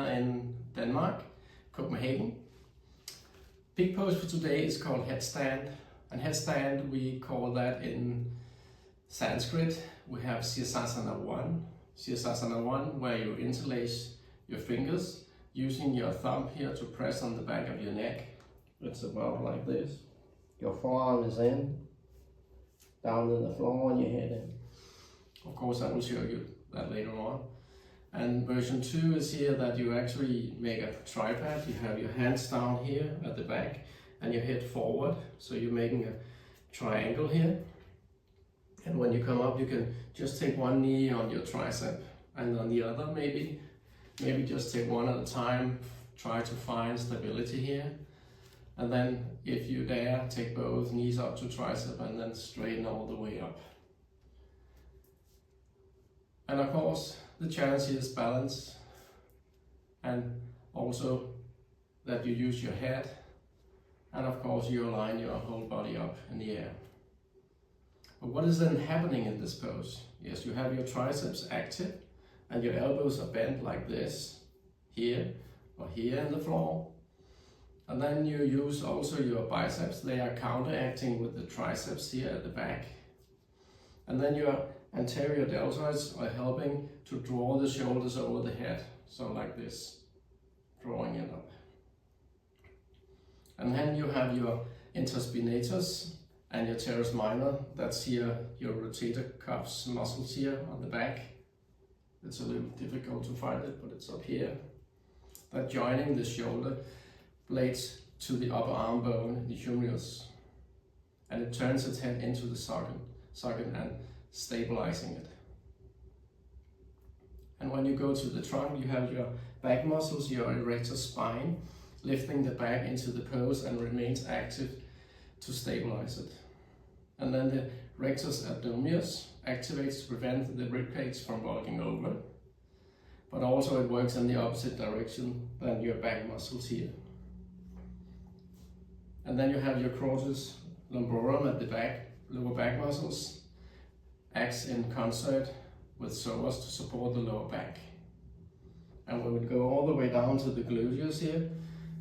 here in Denmark, Copenhagen. Big pose for today is called headstand, and headstand we call that in Sanskrit. We have Sirsasana I. Sirsasana I, where you interlace your fingers using your thumb here to press on the back of your neck. It's about like this. Your forearm is in, down in the floor, and your head in. Of course, I will show you that later on. And version 2 is here that you actually make a tripod. You have your hands down here at the back and your head forward. So you're making a triangle here. And when you come up, you can just take one knee on your tricep and on the other maybe just take one at a time. Try to find stability here. And then if you dare, take both knees up to tricep and then straighten all the way up. And of course, the challenge here is balance, and also that you use your head, and of course you align your whole body up in the air. But what is then happening in this pose? Yes, you have your triceps active and your elbows are bent like this, here or here in the floor. And then you use also your biceps. They are counteracting with the triceps here at the back. And then your anterior deltoids are helping to draw the shoulders over the head. So like this, drawing it up. And then you have your interspinatus and your teres minor. That's here, your rotator cuffs muscles here on the back. It's a little difficult to find it, but it's up here. That joining the shoulder blades to the upper arm bone, the humerus. And it turns its head into the socket and stabilizing it. And when you go to the trunk, you have your back muscles, your erector spine, lifting the back into the pose and remains active to stabilize it. And then the rectus abdominis activates to prevent the ribcage from bulging over, but also it works in the opposite direction than your back muscles here. And then you have your crottus lumborum at the back, lower back muscles, acts in concert with psoas to support the lower back. And when we go all the way down to the gluteus here,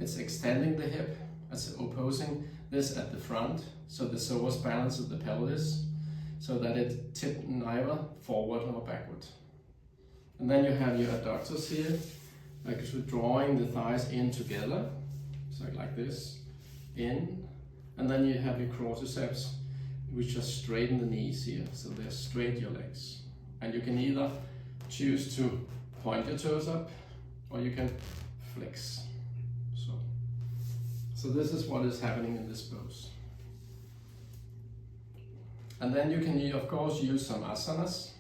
it's extending the hip, it's opposing this at the front, so the psoas balances the pelvis, so that it tips neither forward nor backward. And then you have your adductors here, actually drawing the thighs in together, so like this, in, and then you have your quadriceps, which just straighten the knees here, so they're straight your legs. And you can either choose to point your toes up, or you can flex. So this is what is happening in this pose. And then you can, of course, use some asanas.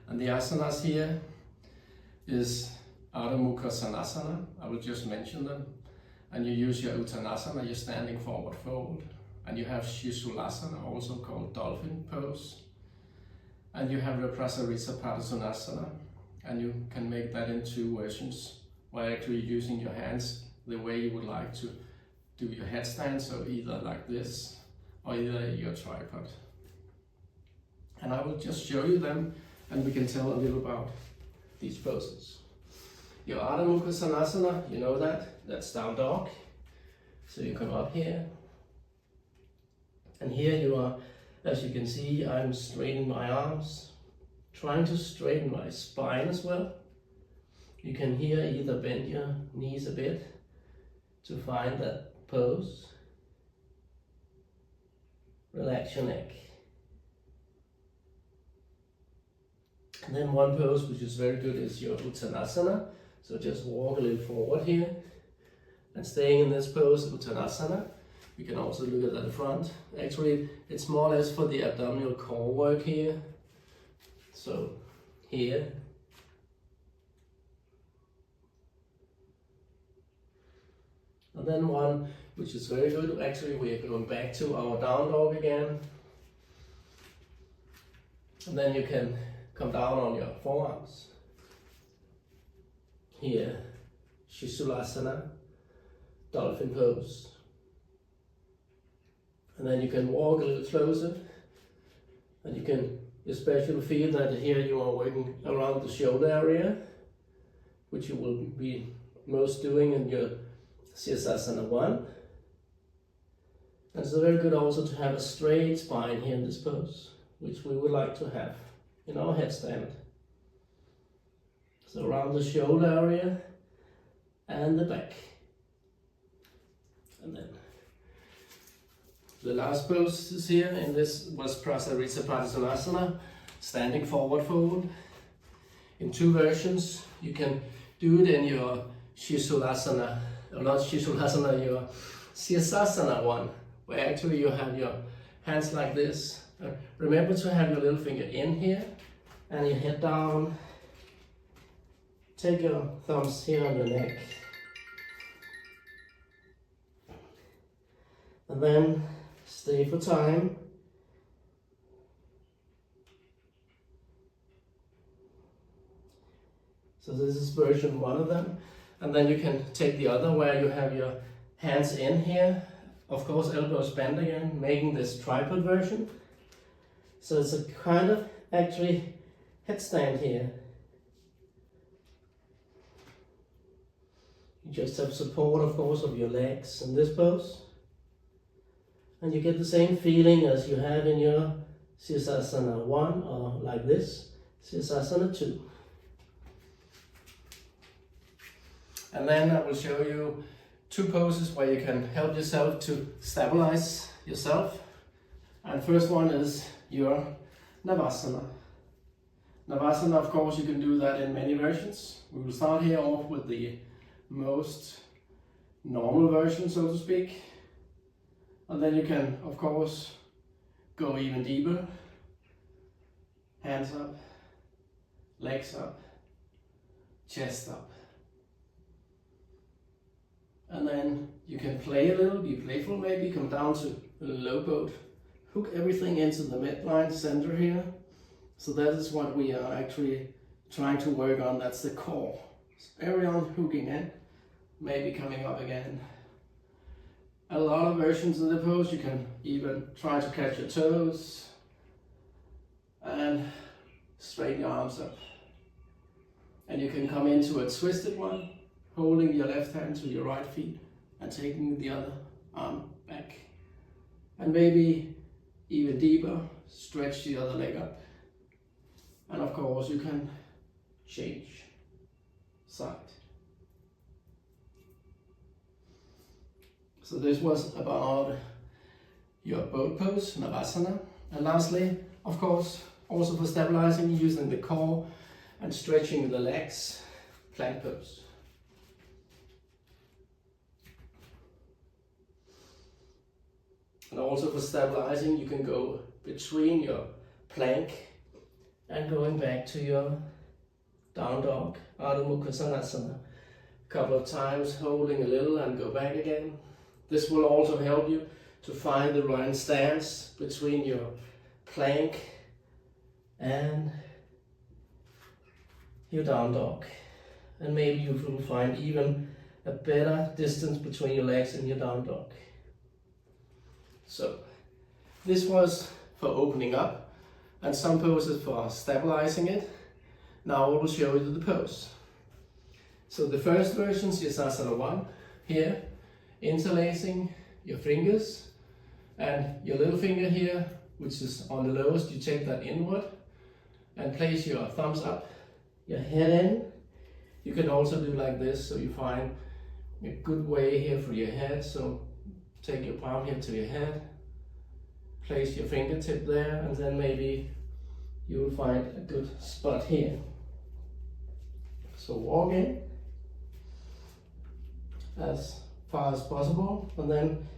And the asanas here is Ardha Mukha Svanasana. I will just mention them. And you use your Uttanasana, you're standing forward fold. And you have Sirsasana, also called dolphin pose. And you have your Prasarita Padasana, and you can make that in two versions, by actually using your hands the way you would like to do your headstand, so either like this, or either your tripod. And I will just show you them, and we can tell a little about these poses. Your Ardha Mukha Svanasana, you know that's down dog. So you come up here, and here you are, as you can see, I'm straightening my arms, trying to straighten my spine as well. You can here either bend your knees a bit to find that pose. Relax your neck. And then one pose which is very good is your Uttanasana. So just walk a little forward here and staying in this pose, Uttanasana. You can also look at the front. Actually, it's more or less for the abdominal core work here. So here. And then one which is very good. Actually, we are going back to our down dog again. And then you can come down on your forearms. Here, Sirsasana, dolphin pose. And then you can walk a little closer, and you can especially feel that here you are working around the shoulder area, which you will be most doing in your Sirsasana I. And it's very good also to have a straight spine here in this pose, which we would like to have in our headstand. So around the shoulder area and the back. And then the last pose is here, and this was Sirsasana, standing forward fold. In two versions, you can do it in your Sirsasana, or not Sirsasana, your Sirsasana I, where actually you have your hands like this. Remember to have your little finger in here, and your head down. Take your thumbs here on your neck. And then stay for time. So this is version 1 of them. And then you can take the other where you have your hands in here. Of course, elbows bent again, making this tripod version. So it's a kind of actually headstand here. You just have support, of course, of your legs in this pose. And you get the same feeling as you have in your Sirsasana I, or like this, Sirsasana II. And then I will show you two poses where you can help yourself to stabilize yourself. And first one is your Navasana. Navasana, of course, you can do that in many versions. We will start here off with the most normal version, so to speak. And then you can, of course, go even deeper. Hands up, legs up, chest up. And then you can play a little, be playful maybe, come down to a low boat. Hook everything into the midline center here. So that is what we are actually trying to work on, that's the core. So everyone hooking in, maybe coming up again. A lot of versions of the pose, you can even try to catch your toes and straighten your arms up. And you can come into a twisted one, holding your left hand to your right feet and taking the other arm back. And maybe even deeper, stretch the other leg up. And of course you can change side. So this was about your boat pose, Navasana. And lastly, of course, also for stabilizing, using the core and stretching the legs, plank pose. And also for stabilizing, you can go between your plank and going back to your down dog, Ardha Mukha Svanasana. A couple of times, holding a little and go back again. This will also help you to find the right stance between your plank and your down dog. And maybe you will find even a better distance between your legs and your down dog. So this was for opening up and some poses for stabilizing it. Now I will show you the pose. So the first version, Sirsasana I, here, interlacing your fingers and your little finger here, which is on the lowest, you take that inward and place your thumbs up, your head in. You can also do like this, so you find a good way here for your head. So take your palm here to your head, place your fingertip there, and then maybe you will find a good spot here. So walk in as far as possible, and then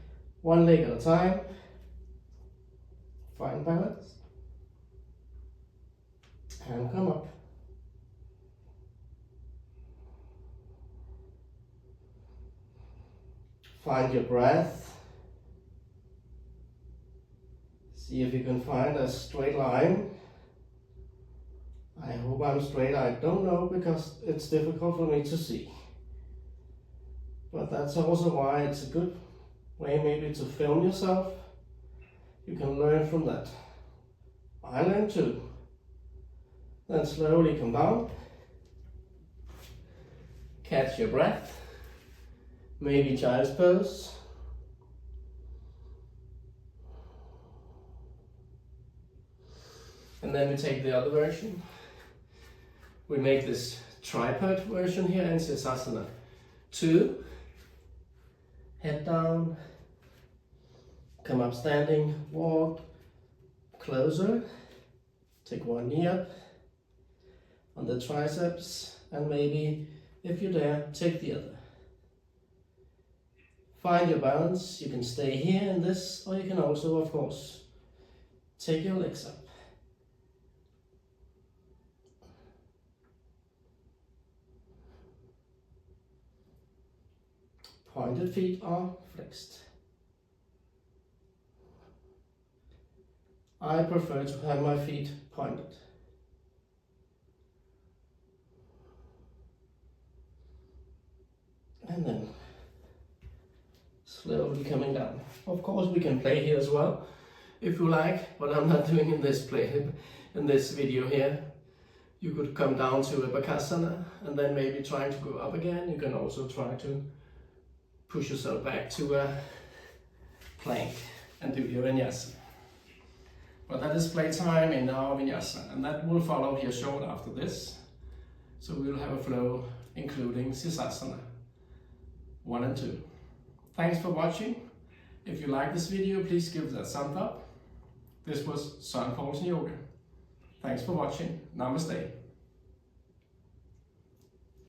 one leg at a time. Find balance and come up. Find your breath. See if you can find a straight line. I hope I'm straight. I don't know, because it's difficult for me to see. But that's also why it's a good way maybe to film yourself. You can learn from that. I learned too. Then slowly come down. Catch your breath. maybe child's pose. And then we take the other version. We make this tripod version here in Sirsasana II. Head down, come up standing, walk closer, take one knee up on the triceps, and maybe, if you dare, take the other. Find your balance. You can stay here in this, or you can also, of course, take your legs up. Pointed feet are flexed. I prefer to have my feet pointed. And then slowly coming down. Of course we can play here as well, if you like, but I'm not doing in this video here. You could come down to a Bakasana and then maybe trying to go up again. You can also try to push yourself back to a plank and do your vinyasa. But that is playtime in our vinyasa, and that will follow here short after this. So we will have a flow including Sirsasana I and II. Thanks for watching. If you like this video, please give it a thumbs up. This was Søren Poulsen Yoga. Thanks for watching. Namaste.